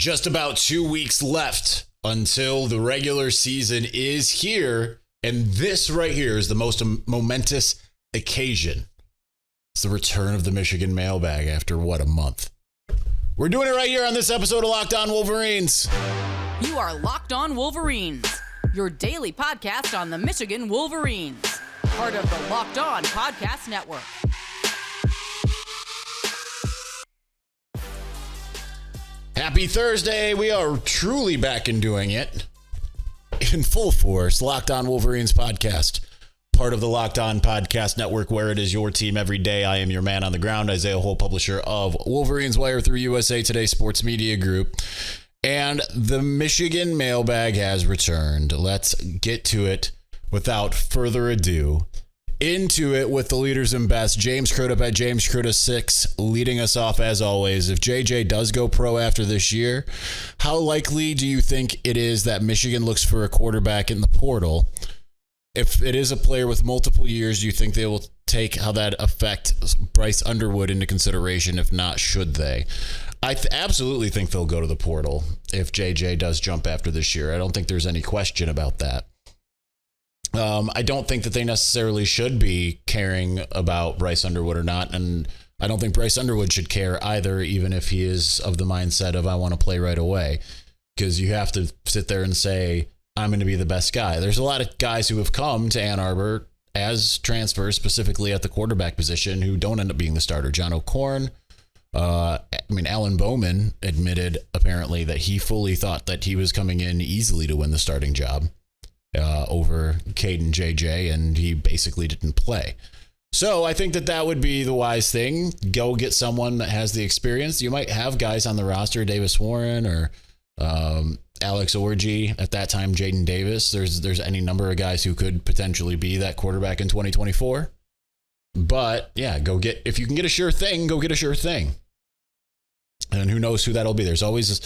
Just about 2 weeks left until the regular season is here. And this right here is the most momentous occasion. It's the return of the Michigan Mailbag after, a month? We're doing it right here on this episode of Locked On Wolverines. You are Locked On Wolverines, your daily podcast on the Michigan Wolverines, part of the Locked On Podcast Network. Happy Thursday. We are truly back in doing it in full force. Locked On Wolverines podcast, part of the Locked On Podcast Network, where it is your team every day. I am your man on the ground, Isaiah Hole, publisher of Wolverines Wire through USA Today Sports Media Group. And the Michigan Mailbag has returned. Let's get to it without further ado. Into it with the leaders and best. James Crudup at James Crudup 6 leading us off as always. If JJ does go pro after this year, how likely do you think it is that Michigan looks for a quarterback in the portal? If it is a player with multiple years, do you think they will take how that affect Bryce Underwood into consideration? If not, should they? I absolutely think they'll go to the portal if JJ does jump after this year. I don't think there's any question about that. I don't think that they necessarily should be caring about Bryce Underwood or not. And I don't think Bryce Underwood should care either, even if he is of the mindset of I want to play right away, because you have to sit there and say, I'm going to be the best guy. There's a lot of guys who have come to Ann Arbor as transfers, specifically at the quarterback position, who don't end up being the starter. John O'Korn. Alan Bowman admitted apparently that he fully thought that he was coming in easily to win the starting job over Caden JJ, and he basically didn't play. So I think that would be the wise thing. Go get someone that has the experience. You might have guys on the roster, Davis Warren or Alex Orji, at that time Jaden Davis. There's any number of guys who could potentially be that quarterback in 2024. But yeah, if you can get a sure thing, go get a sure thing. And who knows who that'll be. There's always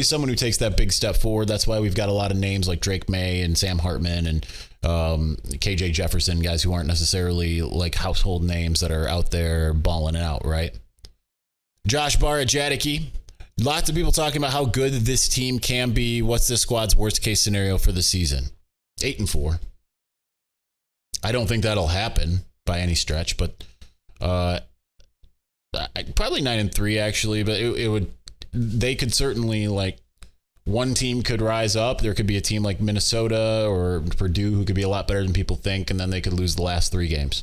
someone who takes that big step forward. That's why we've got a lot of names like Drake May and Sam Hartman and KJ Jefferson, guys who aren't necessarily like household names that are out there balling out, right? Josh Barr at Jadicki. Lots of people talking about how good this team can be. What's this squad's worst case scenario for the season? 8-4. I don't think that'll happen by any stretch, but probably 9-3 actually. But it would. They could certainly, like, one team could rise up. There could be a team like Minnesota or Purdue who could be a lot better than people think, and then they could lose the last 3 games.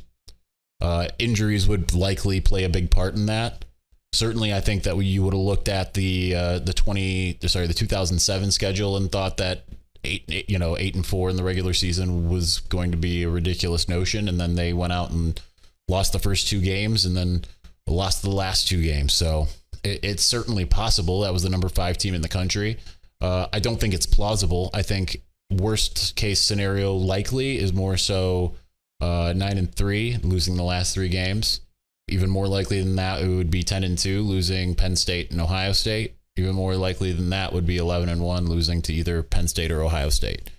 Injuries would likely play a big part in that. Certainly, I think that you would have looked at the 2007 schedule and thought that 8-4 in the regular season was going to be a ridiculous notion, and then they went out and lost the first 2 games and then lost the last 2 games. So it's certainly possible. That was the number 5 team in the country. I don't think it's plausible. I think worst case scenario likely is more so 9-3, losing the last 3 games. Even more likely than that, it would be 10-2, losing Penn State and Ohio State. Even more likely than that would be 11-1, losing to either Penn State or Ohio State.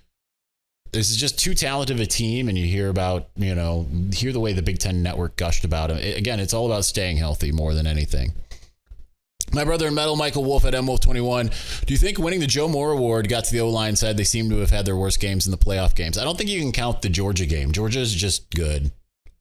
This is just too talented of a team, and you hear about, hear the way the Big Ten Network gushed about him. Again, it's all about staying healthy more than anything. My brother in metal, Michael Wolf at MWolf21. Do you think winning the Joe Moore Award got to the O-line side? They seem to have had their worst games in the playoff games. I don't think you can count the Georgia game. Georgia's just good,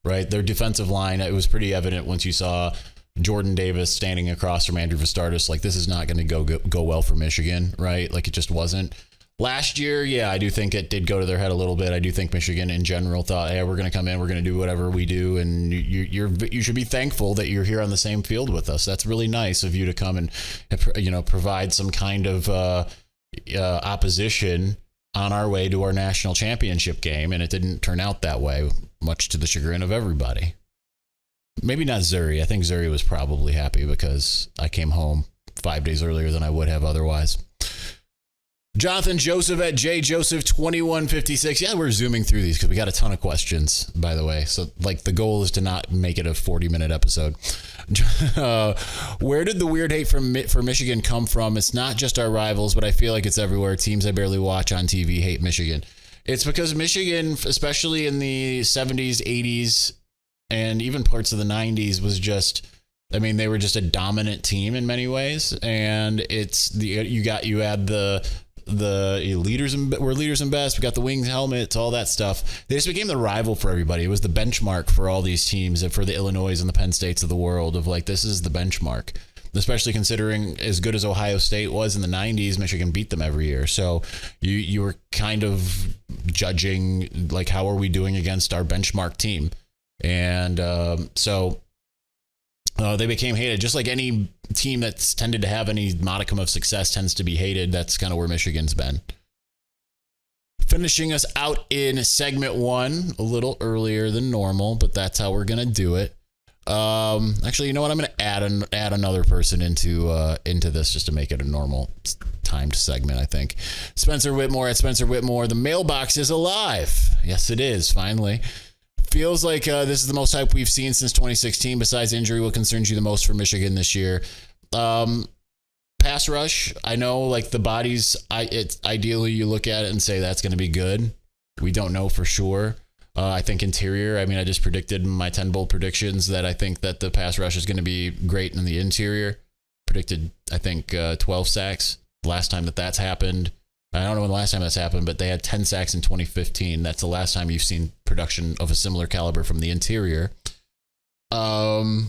right? Their defensive line, it was pretty evident once you saw Jordan Davis standing across from Andrew Vistardis. Like, this is not going to go well for Michigan, right? Like, it just wasn't. Last year, yeah, I do think it did go to their head a little bit. I do think Michigan in general thought, hey, we're going to come in, we're going to do whatever we do, and you should be thankful that you're here on the same field with us. That's really nice of you to come and provide some kind of opposition on our way to our national championship game, and it didn't turn out that way, much to the chagrin of everybody. Maybe not Zuri. I think Zuri was probably happy because I came home 5 days earlier than I would have otherwise. Jonathan Joseph at JJoseph2156. Yeah, we're zooming through these because we got a ton of questions, by the way. So, like, the goal is to not make it a 40-minute episode. Where did the weird hate for Michigan come from? It's not just our rivals, but I feel like it's everywhere. Teams I barely watch on TV hate Michigan. It's because Michigan, especially in the 70s, 80s, and even parts of the 90s, was just I mean, they were just a dominant team in many ways, and you add the leaders we're leaders in best. We got the wings, helmets, all that stuff. They just became the rival for everybody. It was the benchmark for all these teams, and for the Illinois and the Penn States of the world. Of like, this is the benchmark. Especially considering as good as Ohio State was in the 90s, Michigan beat them every year. So you were kind of judging, like, how are we doing against our benchmark team? And so they became hated. Just like any team that's tended to have any modicum of success tends to be hated. That's kind of where Michigan's been. Finishing us out in segment 1 a little earlier than normal, but that's how we're going to do it. Actually, you know what? I'm going to add another person into this just to make it a normal timed segment, I think. Spencer Whitmore at Spencer Whitmore. The mailbox is alive. Yes, it is. Finally. Feels like this is the most hype we've seen since 2016. Besides injury, what concerns you the most for Michigan this year? Pass rush. I know, like, the bodies, ideally you look at it and say that's going to be good. We don't know for sure. I think interior, I mean, I just predicted my 10 bold predictions that I think that the pass rush is going to be great in the interior. Predicted, I think, 12 sacks. Last time that's happened. I don't know when the last time that's happened, but they had 10 sacks in 2015. That's the last time you've seen production of a similar caliber from the interior. Second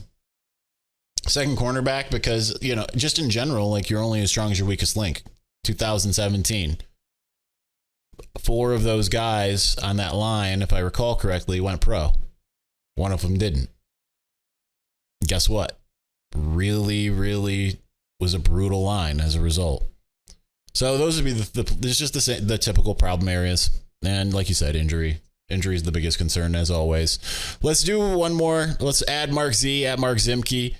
cornerback, because, you know, just in general, like, you're only as strong as your weakest link. 2017. 4 of those guys on that line, if I recall correctly, went pro. One of them didn't. Guess what? Really, really was a brutal line as a result. So those would be there's just the typical problem areas. And like you said, injury. Injury is the biggest concern, as always. Let's do one more. Let's add Mark Z at Mark Zimke.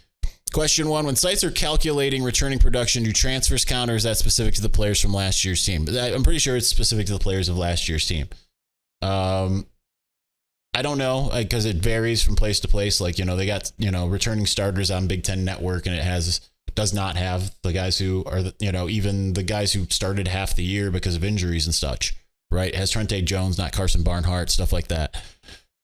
Question 1, when sites are calculating returning production, do transfers count, or is that specific to the players from last year's team? I'm pretty sure it's specific to the players of last year's team. I don't know, because it varies from place to place. Like, you know, they got, you know, returning starters on Big Ten Network, and it does not have the guys who are, you know, even the guys who started half the year because of injuries and such, right? It has Trente Jones, not Carson Barnhart, stuff like that.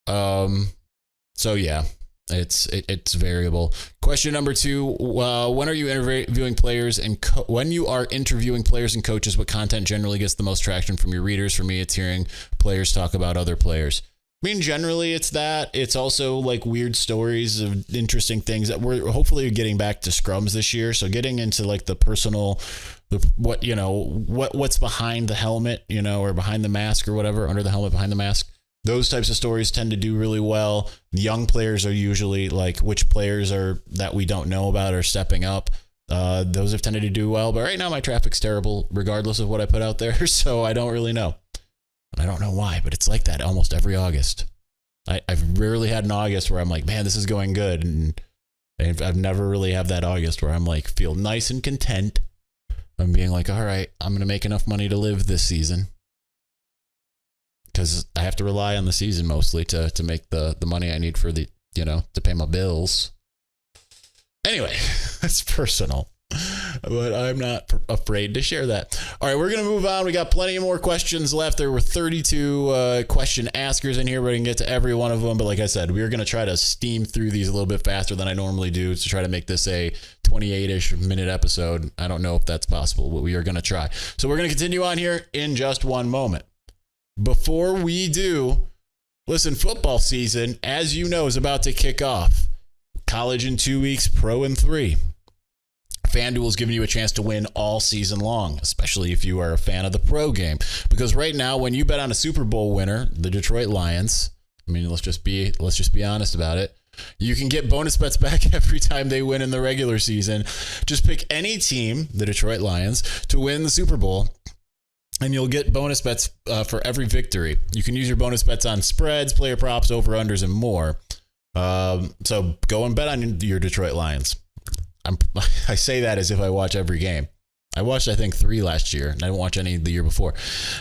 So yeah. It's variable. Question number 2: when are you interviewing players and when you are interviewing players and coaches, what content generally gets the most traction from your readers? For me, it's hearing players talk about other players. I mean, generally it's that. It's also like weird stories of interesting things that we're hopefully getting back to scrums this year. So getting into like the personal, what's behind the helmet, you know, or behind the mask or whatever, under the helmet, behind the mask. Those types of stories tend to do really well. Young players are usually like which players are that we don't know about are stepping up. Those have tended to do well. But right now my traffic's terrible regardless of what I put out there. So I don't really know. I don't know why, but it's like that almost every August. I've rarely had an August where I'm like, man, this is going good. And I've never really had that August where I'm like, feel nice and content. I'm being like, all right, I'm going to make enough money to live this season. Because I have to rely on the season mostly to make the money I need for the, you know, to pay my bills. Anyway, that's personal, but I'm not afraid to share that. All right, we're going to move on. We got plenty more questions left. There were 32 question askers in here. We're going to get to every one of them. But like I said, we're going to try to steam through these a little bit faster than I normally do to try to make this a 28-ish minute episode. I don't know if that's possible, but we are going to try. So we're going to continue on here in just one moment. Before we do, listen, football season, as you know, is about to kick off. College in 2 weeks, pro in 3. FanDuel is giving you a chance to win all season long, especially if you are a fan of the pro game. Because right now, when you bet on a Super Bowl winner, the Detroit Lions, I mean, let's just be honest about it. You can get bonus bets back every time they win in the regular season. Just pick any team, the Detroit Lions, to win the Super Bowl. And you'll get bonus bets for every victory. You can use your bonus bets on spreads, player props, over-unders, and more. So go and bet on your Detroit Lions. I say that as if I watch every game. I watched, I think, 3 last year, and I didn't watch any the year before.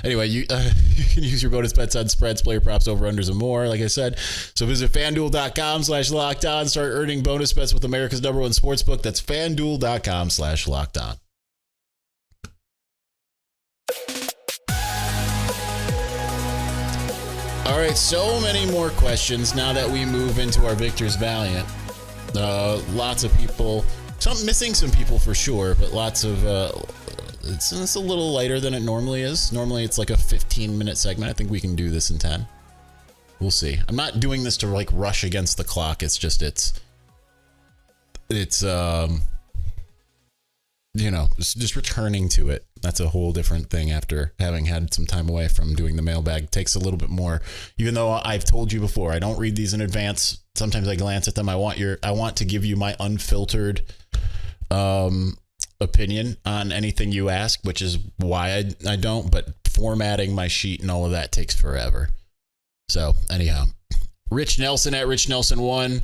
Anyway, you can use your bonus bets on spreads, player props, over-unders, and more, like I said. So visit FanDuel.com/lockedon. Start earning bonus bets with America's #1 sportsbook. That's FanDuel.com/lockedon. All right, so many more questions now that we move into our Victor's Valiant. Lots of people, missing some people for sure, but lots of, it's a little lighter than it normally is. Normally it's like a 15-minute segment. I think we can do this in 10. We'll see. I'm not doing this to like rush against the clock. It's just, it's just returning to it. That's a whole different thing after having had some time away from doing the mailbag. It takes a little bit more, even though I've told you before, I don't read these in advance. Sometimes I glance at them. I want to give you my unfiltered opinion on anything you ask, which is why I don't, but formatting my sheet and all of that takes forever. So anyhow, Rich Nelson at Rich Nelson 1.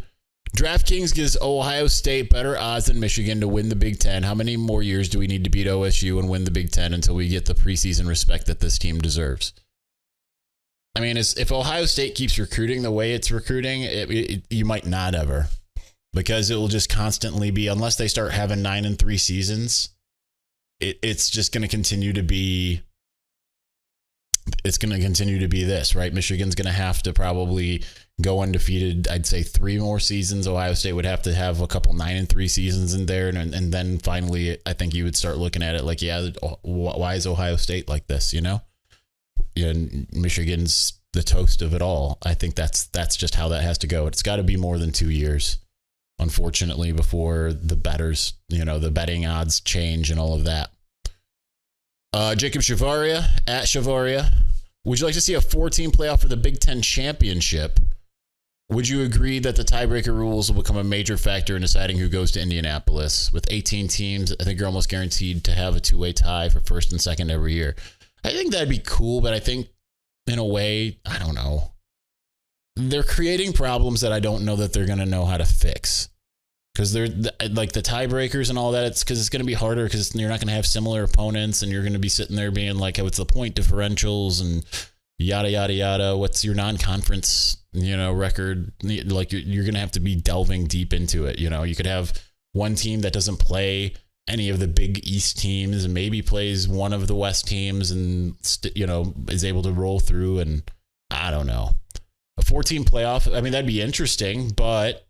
DraftKings gives Ohio State better odds than Michigan to win the Big Ten. How many more years do we need to beat OSU and win the Big Ten until we get the preseason respect that this team deserves? I mean, if Ohio State keeps recruiting the way it's recruiting, you might not ever, because it will just constantly be, unless they start having 9-3 seasons, it's just going to continue to be. It's going to continue to be this, right? Michigan's going to have to probably go undefeated. I'd say 3 more seasons. Ohio State would have to have a couple 9-3 seasons in there. And then finally, I think you would start looking at it like, yeah, why is Ohio State like this? And Michigan's the toast of it all. I think that's just how that has to go. It's got to be more than 2 years, unfortunately, before the bettors, the betting odds change and all of that. Jacob Shavaria at Shavaria. Would you like to see a 4-team playoff for the Big Ten championship? Would you agree that the tiebreaker rules will become a major factor in deciding who goes to Indianapolis? With 18 teams, I think you're almost guaranteed to have a 2-way tie for first and second every year. I think that'd be cool, but I think in a way, I don't know. They're creating problems that I don't know that they're going to know how to fix. Because they're like the tiebreakers and all that. It's because it's going to be harder because you're not going to have similar opponents, and you're going to be sitting there being like, "What's the point differentials and yada yada yada? What's your non-conference record?" Like you're going to have to be delving deep into it. You could have one team that doesn't play any of the Big East teams and maybe plays one of the West teams and is able to roll through. And I don't know, a 4-team playoff. I mean, that'd be interesting, but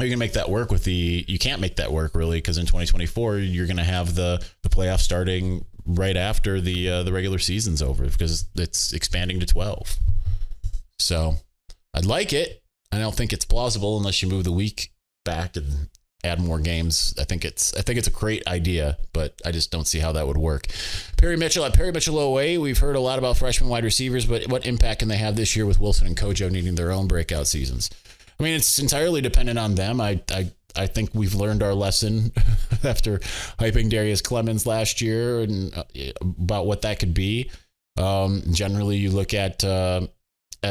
you can make that work you can't make that work really, because in 2024 you're going to have the playoff starting right after the regular season's over, because it's expanding to 12. So I'd like it. I don't think it's plausible unless you move the week back and add more games. I think it's a great idea, but I just don't see how that would work. Perry Mitchell at Perry Mitchell 08. We've heard a lot about freshman wide receivers, but what impact can they have this year with Wilson and Kojo needing their own breakout seasons? I mean, it's entirely dependent on them. I think we've learned our lesson after hyping Darius Clemens last year and about what that could be. Generally, you look at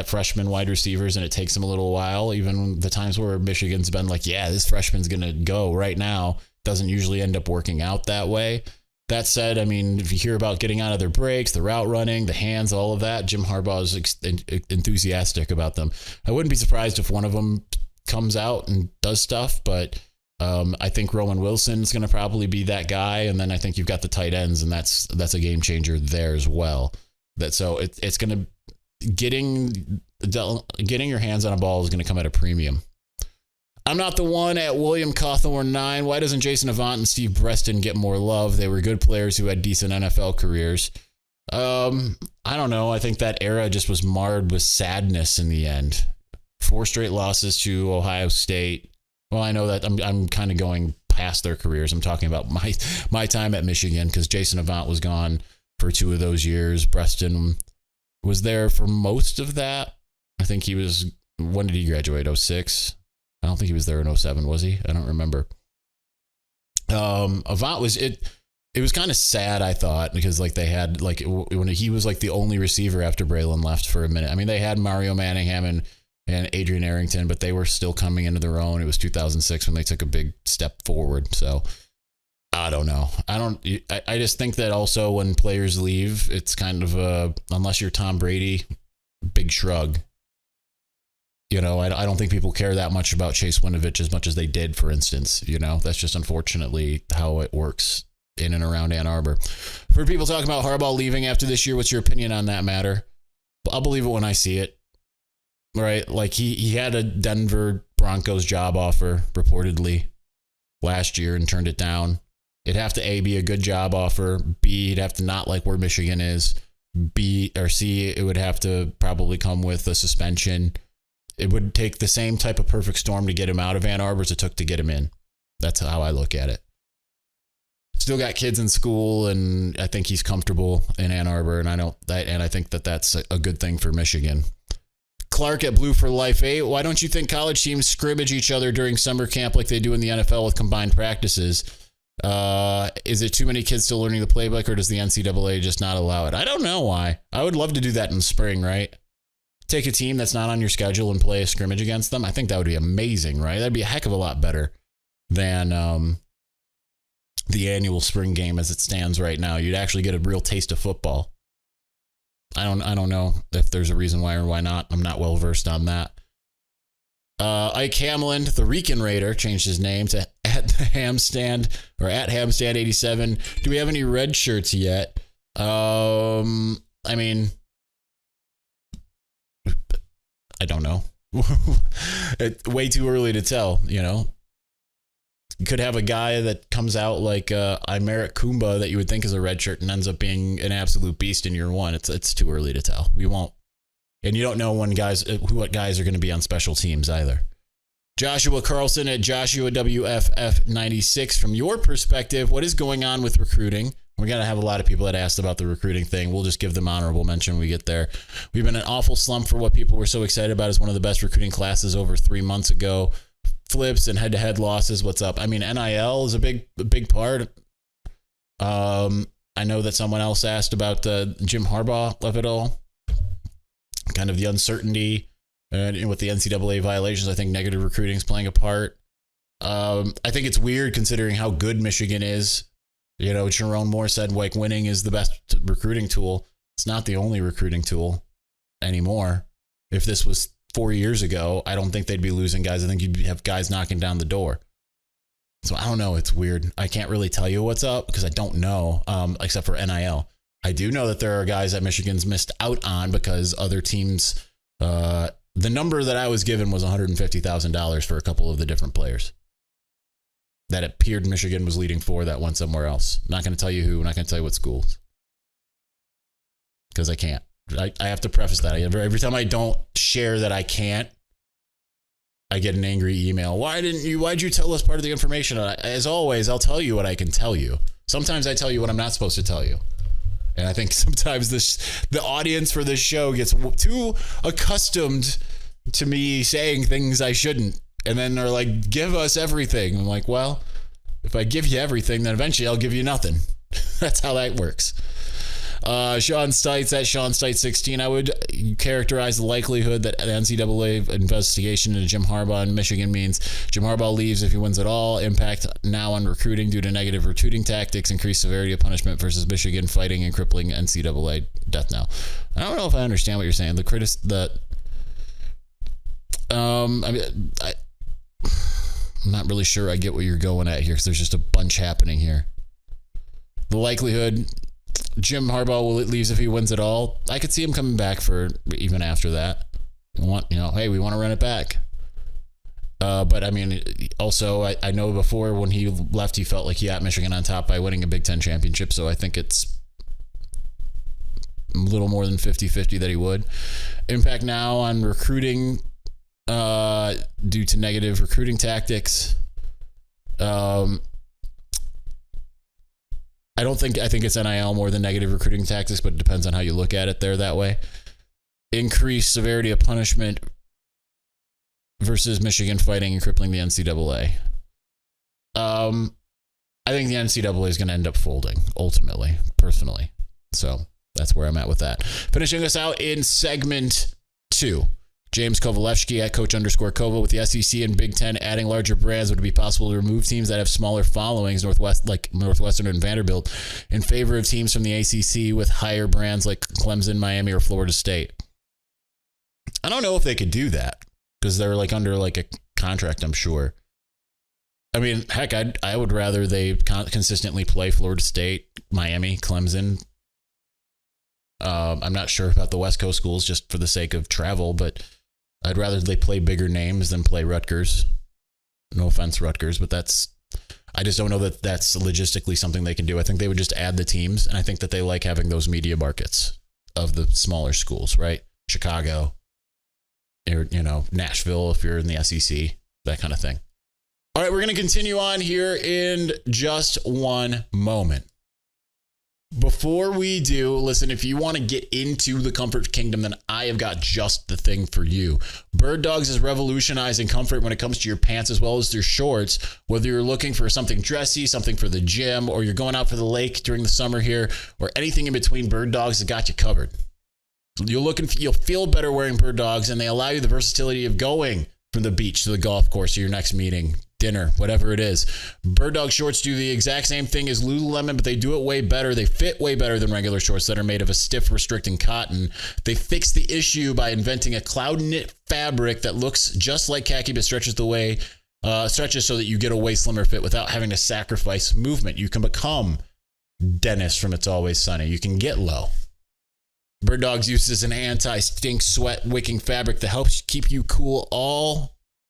freshman wide receivers and it takes them a little while. Even the times where Michigan's been like, yeah, this freshman's going to go right now, doesn't usually end up working out that way. That said, I mean, if you hear about getting out of their breaks, the route running, the hands, all of that, Jim Harbaugh is enthusiastic about them. I wouldn't be surprised if one of them comes out and does stuff, but I think Roman Wilson's going to probably be that guy. And then I think you've got the tight ends, and that's a game changer there as well. So it's going to getting your hands on a ball is going to come at a premium. I'm not the one at William Cawthorne 9. Why doesn't Jason Avant and Steve Breston get more love? They were good players who had decent NFL careers. I don't know. I think that era just was marred with sadness in the end. 4 straight losses to Ohio State. Well, I know that I'm kind of going past their careers. I'm talking about my time at Michigan, because Jason Avant was gone for 2 of those years. Breston was there for most of that. I think he was. When did he graduate? 06? I don't think he was there in 07, was he? I don't remember. Avant was it. It was kind of sad, I thought, because like they had like when he was like the only receiver after Braylon left for a minute. I mean, they had Mario Manningham and Adrian Arrington, but they were still coming into their own. It was 2006 when they took a big step forward. So I don't know. I just think that also when players leave, it's kind of unless you're Tom Brady, big shrug. I don't think people care that much about Chase Winovich as much as they did, for instance. That's just unfortunately how it works in and around Ann Arbor. For people talking about Harbaugh leaving after this year, what's your opinion on that matter? I'll believe it when I see it. Right? Like he had a Denver Broncos job offer reportedly last year and turned it down. It'd have to A, be a good job offer. B, it'd have to not like where Michigan is. B or C, it would have to probably come with a suspension. It would take the same type of perfect storm to get him out of Ann Arbor as it took to get him in. That's how I look at it. Still got kids in school, and I think he's comfortable in Ann Arbor, and I think that that's a good thing for Michigan. Clark at Blue for Life 8. Why don't you think college teams scrimmage each other during summer camp like they do in the NFL with combined practices? Is it too many kids still learning the playbook, or does the NCAA just not allow it? I don't know why. I would love to do that in spring, right? Take a team that's not on your schedule and play a scrimmage against them. I think that would be amazing, right? That'd be a heck of a lot better than the annual spring game as it stands right now. You'd actually get a real taste of football. I don't know if there's a reason why or why not. I'm not well versed on that. Ike Hamlin, the Rican Raider, changed his name to at Hamstand 87. Do we have any red shirts yet? I mean, I don't know. It's way too early to tell, you know. You could have a guy that comes out like Imeric Kumba that you would think is a red shirt and ends up being an absolute beast in year one. It's too early to tell. We won't. And you don't know what guys are going to be on special teams either. Joshua Carlson at Joshua WFF 96. From your perspective, what is going on with recruiting? We're going to have a lot of people that asked about the recruiting thing. We'll just give them honorable mention when we get there. We've been in an awful slump for what people were so excited about as one of the best recruiting classes over 3 months ago. Flips and head-to-head losses. What's up? I mean, NIL is a big part. I know that someone else asked about Jim Harbaugh of it all. Kind of the uncertainty and with the NCAA violations. I think negative recruiting is playing a part. I think it's weird considering how good Michigan is. You know, Jerome Moore said like winning is the best recruiting tool. It's not the only recruiting tool anymore. If this was 4 years ago, I don't think they'd be losing guys. I think you'd have guys knocking down the door. So I don't know. It's weird. I can't really tell you what's up because I don't know, except for NIL. I do know that there are guys that Michigan's missed out on because other teams, the number that I was given was $150,000 for a couple of the different players that it appeared Michigan was leading for that went somewhere else. I'm not going to tell you who. I'm not going to tell you what schools because I can't. I have to preface that. Every time I don't share that I can't, I get an angry email. Why'd you tell us part of the information? As always, I'll tell you what I can tell you. Sometimes I tell you what I'm not supposed to tell you. And I think sometimes the audience for this show gets too accustomed to me saying things I shouldn't. And then they're like, give us everything. I'm like, well, if I give you everything, then eventually I'll give you nothing. That's how that works. Sean Stites at Sean Stites 16. I would characterize the likelihood that the NCAA investigation into Jim Harbaugh in Michigan means Jim Harbaugh leaves if he wins at all. Impact now on recruiting due to negative recruiting tactics, increased severity of punishment versus Michigan fighting and crippling NCAA death knell. I don't know if I understand what you're saying. I'm not really sure I get what you're going at here because there's just a bunch happening here. The likelihood Jim Harbaugh leaves if he wins it all. I could see him coming back for even after that. We want to run it back. But I mean, also I know before when he left, he felt like he got Michigan on top by winning a Big Ten championship. So I think it's a little more than 50-50 that he would. Impact now on recruiting due to negative recruiting tactics. I think it's NIL more than negative recruiting tactics, but it depends on how you look at it there that way. Increased severity of punishment versus Michigan fighting and crippling the NCAA. I think the NCAA is going to end up folding, ultimately, personally. So that's where I'm at with that. Finishing us out in segment 2. James Kovalevsky at Coach_Kova with the SEC and Big Ten adding larger brands. Would it be possible to remove teams that have smaller followings, Northwestern and Vanderbilt, in favor of teams from the ACC with higher brands like Clemson, Miami, or Florida State? I don't know if they could do that because they're under a contract, I'm sure. I mean, heck, I would rather they consistently play Florida State, Miami, Clemson. I'm not sure about the West Coast schools just for the sake of travel, but I'd rather they play bigger names than play Rutgers. No offense, Rutgers, but I just don't know that that's logistically something they can do. I think they would just add the teams, and I think that they like having those media markets of the smaller schools, right? Chicago, or, Nashville if you're in the SEC, that kind of thing. All right, we're going to continue on here in just one moment. Before we do, listen, if you want to get into the comfort kingdom, then I have got just the thing for you. Birddogs is revolutionizing comfort when it comes to your pants as well as their shorts. Whether you're looking for something dressy, something for the gym, or you're going out for the lake during the summer here, or anything in between, Birddogs has got you covered. You'll feel better wearing Birddogs, and they allow you the versatility of going from the beach to the golf course to your next meeting, dinner, whatever it is. Birddog shorts do the exact same thing as Lululemon, but they do it way better. They fit way better than regular shorts that are made of a stiff, restricting cotton. They fix the issue by inventing a cloud knit fabric that looks just like khaki but stretches so that you get a way slimmer fit without having to sacrifice movement. You can become Dennis from It's Always Sunny. You can get low. Birddogs uses an anti-stink sweat wicking fabric that helps keep you cool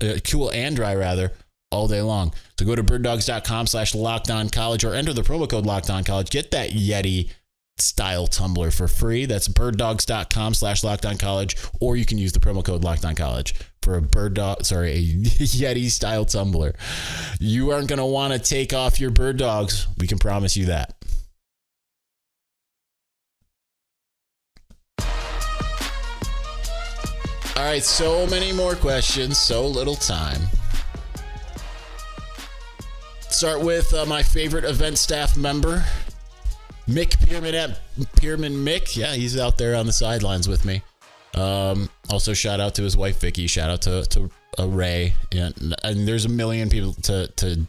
and dry all day long. So go to birddogs.com/LockedOnCollege or enter the promo code LockedOnCollege. Get that Yeti style tumbler for free. That's birddogs.com/LockedOnCollege, or you can use the promo code LockedOnCollege for a Yeti style tumbler. You aren't going to want to take off your Birddogs. We can promise you that. All right, so many more questions, so little time. Start with my favorite event staff member, Mick Pearman Mick. Yeah, he's out there on the sidelines with me. Also, shout out to his wife, Vicky. Shout out to Ray. And there's a million people to.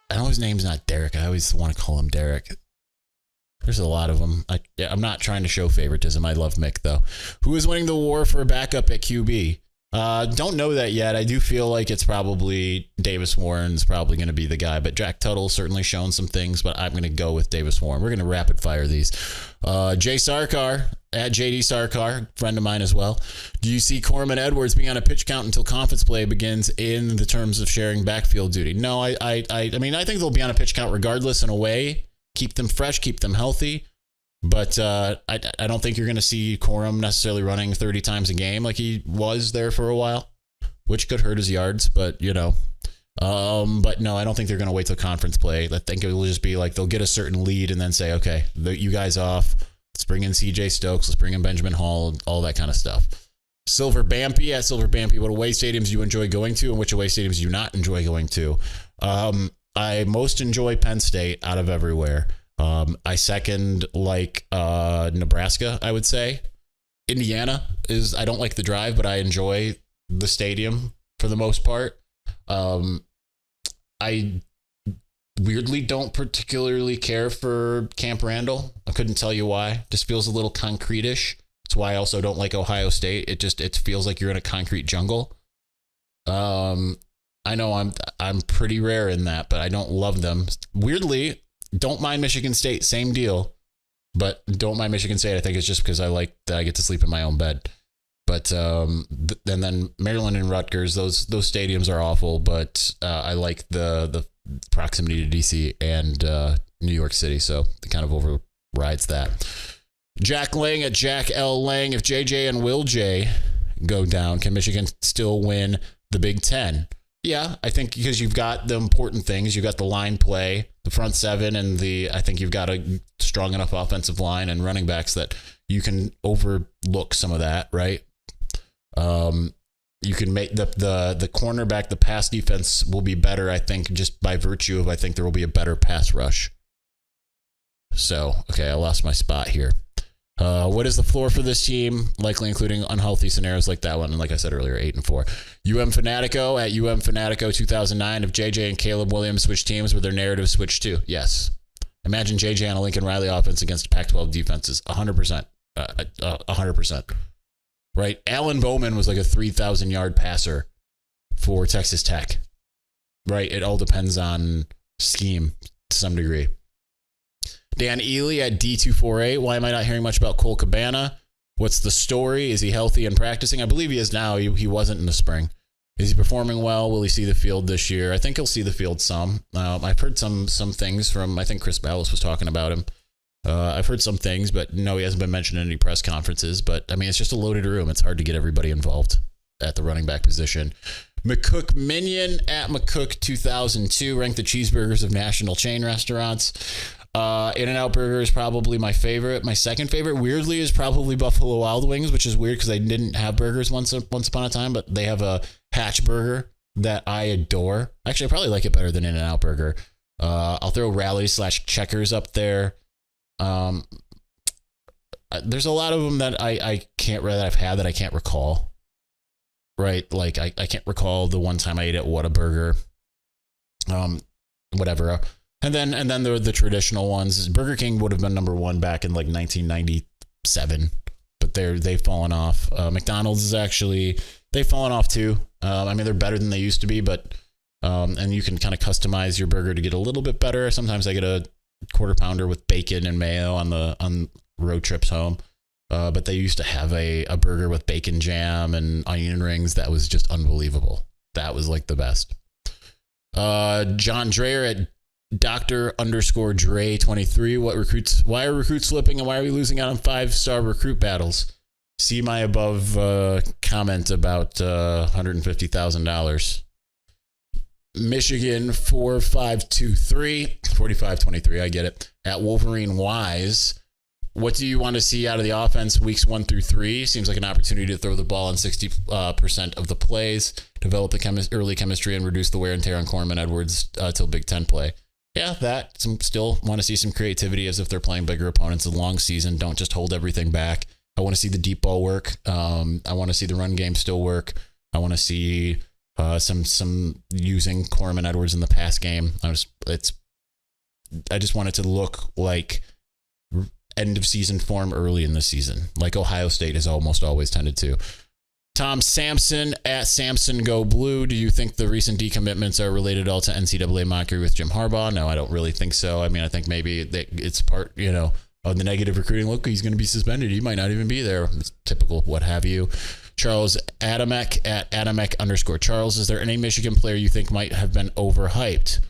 I know his name's not Derek. I always want to call him Derek. There's a lot of them. I'm not trying to show favoritism. I love Mick, though. Who is winning the war for a backup at QB? Don't know that yet. I do feel like it's probably Davis Warren's probably going to be the guy, but Jack Tuttle's certainly shown some things, but I'm going to go with Davis Warren. We're going to rapid fire these. Jay Sarkar, at JD Sarkar, friend of mine as well. Do you see Corman Edwards being on a pitch count until conference play begins in the terms of sharing backfield duty? No, I mean, I think they'll be on a pitch count regardless in a way. Keep them fresh, keep them healthy. But I don't think you're going to see Corum necessarily running 30 times a game like he was there for a while, which could hurt his yards. But, but no, I don't think they're going to wait till conference play. I think it will just be like they'll get a certain lead and then say, okay, you guys off. Let's bring in CJ Stokes. Let's bring in Benjamin Hall, all that kind of stuff. Silver Bampy, at Silver Bampy, what away stadiums do you enjoy going to and which away stadiums do you not enjoy going to? I most enjoy Penn State out of everywhere. I second Nebraska, I would say. Indiana I don't like the drive, but I enjoy the stadium for the most part. I weirdly don't particularly care for Camp Randall. I couldn't tell you why. Just feels a little concrete-ish. That's why I also don't like Ohio State. It feels like you're in a concrete jungle. I know I'm pretty rare in that, but I don't love them. Weirdly, don't mind Michigan State, same deal, but don't mind Michigan State. I think it's just because I like that I get to sleep in my own bed. But and then Maryland and Rutgers, those stadiums are awful, but I like the proximity to DC and New York City, so it kind of overrides that. Jack Lang at Jack L. Lang. If JJ and Will J go down, can Michigan still win the Big Ten? Yeah, I think because you've got the important things. You've got the line play, the front seven, and I think you've got a strong enough offensive line and running backs that you can overlook some of that, right? You can make the cornerback, the pass defense will be better, I think, just by virtue of I think there will be a better pass rush. So, okay, I lost my spot here. What is the floor for this team? Likely including unhealthy scenarios like that one. And like I said earlier, 8-4. Fanatico at Fanatico 2009. If JJ and Caleb Williams switch teams, would their narrative switch too? Yes. Imagine JJ on a Lincoln Riley offense against Pac-12 defenses. 100%. 100%. Right? Alan Bowman was like a 3,000-yard passer for Texas Tech. Right? It all depends on scheme to some degree. Dan Ely at D248. Why am I not hearing much about Cole Cabana? What's the story? Is he healthy and practicing? I believe he is now. He wasn't in the spring. Is he performing well? Will he see the field this year? I think he'll see the field some. I've heard some things from, I think Chris Ballas was talking about him. I've heard some things, but no, he hasn't been mentioned in any press conferences. But, I mean, it's just a loaded room. It's hard to get everybody involved at the running back position. McCook Minion at McCook 2002 ranked the cheeseburgers of national chain restaurants. In-N-Out Burger is probably my favorite. My second favorite, weirdly, is probably Buffalo Wild Wings, which is weird because they didn't have burgers once upon a time, but they have a Hatch Burger that I adore. Actually, I probably like it better than In-N-Out Burger. I'll throw Rally/Checkers up there. There's a lot of them that I've had that I can't recall. Right? Like I can't recall the one time I ate at Whataburger. Whatever. And then the traditional ones. Burger King would have been number one back in like 1997, but they've fallen off. McDonald's is actually, they've fallen off too. I mean, they're better than they used to be, but and you can kind of customize your burger to get a little bit better. Sometimes I get a quarter pounder with bacon and mayo on road trips home. But they used to have a burger with bacon jam and onion rings that was just unbelievable. That was like the best. John Dreyer at Dr_Dre23. Why are recruits slipping and why are we losing out on 5-star recruit battles? See my above comment about $150,000. Michigan 4523, I get it. At Wolverine Wise. What do you want to see out of the offense weeks 1 through 3? Seems like an opportunity to throw the ball on 60% of the plays, develop the early chemistry, and reduce the wear and tear on Corman Edwards till Big Ten play. Yeah, still want to see some creativity as if they're playing bigger opponents in the long season. Don't just hold everything back. I want to see the deep ball work. I want to see the run game still work. I want to see some using Corman Edwards in the pass game. I just want it to look like end of season form early in the season, like Ohio State has almost always tended to. Tom Sampson at Samson Go Blue. Do you think the recent decommitments are related all to NCAA mockery with Jim Harbaugh? No, I don't really think so. I mean, I think maybe it's part, of the negative recruiting. Look, he's going to be suspended. He might not even be there. It's typical, what have you. Charles Adamek at Adamek_Charles. Is there any Michigan player you think might have been overhyped?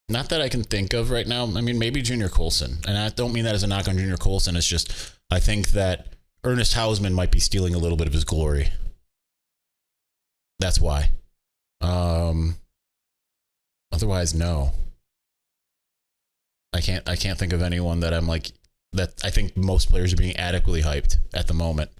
Not that I can think of right now. I mean, maybe Junior Colson. And I don't mean that as a knock on Junior Colson. It's just, I think that Ernest Hausman might be stealing a little bit of his glory. That's why. Otherwise, no. I can't think of anyone that I'm like, that I think most players are being adequately hyped at the moment.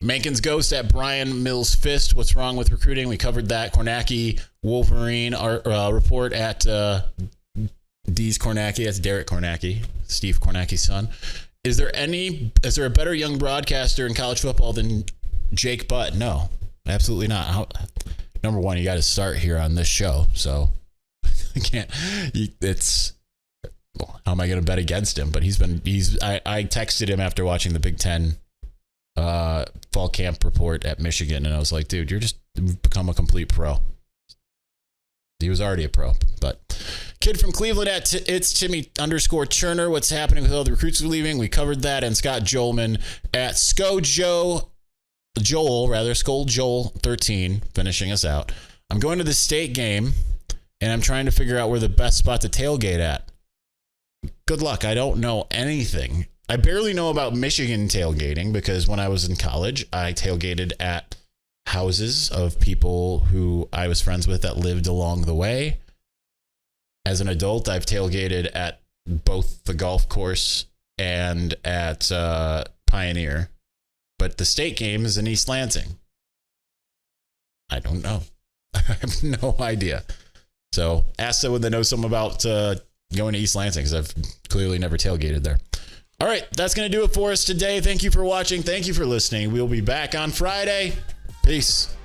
Mankins Ghost at Brian Mills Fist. What's wrong with recruiting? We covered that. Kornacki Wolverine report at D's Kornacki. That's Derek Kornacki, Steve Kornacki's son. Is there a better young broadcaster in college football than Jake Butt? No, absolutely not. Number one, you got to start here on this show, so I can't. How am I going to bet against him? But I texted him after watching the Big Ten fall camp report at Michigan, and I was like, dude, you're just become a complete pro. He was already a pro, but kid from Cleveland at it's Timmy_Turner. What's happening with all the recruits leaving? We covered that. And Scott Joelman at Skull Joel 13 finishing us out. I'm going to the state game and I'm trying to figure out where the best spot to tailgate at. Good luck. I don't know anything. I barely know about Michigan tailgating because when I was in college, I tailgated at houses of people who I was friends with that lived along the way. As an adult, I've tailgated at both the golf course and at Pioneer. But the state game is in East Lansing. I don't know. I have no idea. So ask someone that knows something about going to East Lansing because I've clearly never tailgated there. All right, that's going to do it for us today. Thank you for watching. Thank you for listening. We'll be back on Friday. Peace.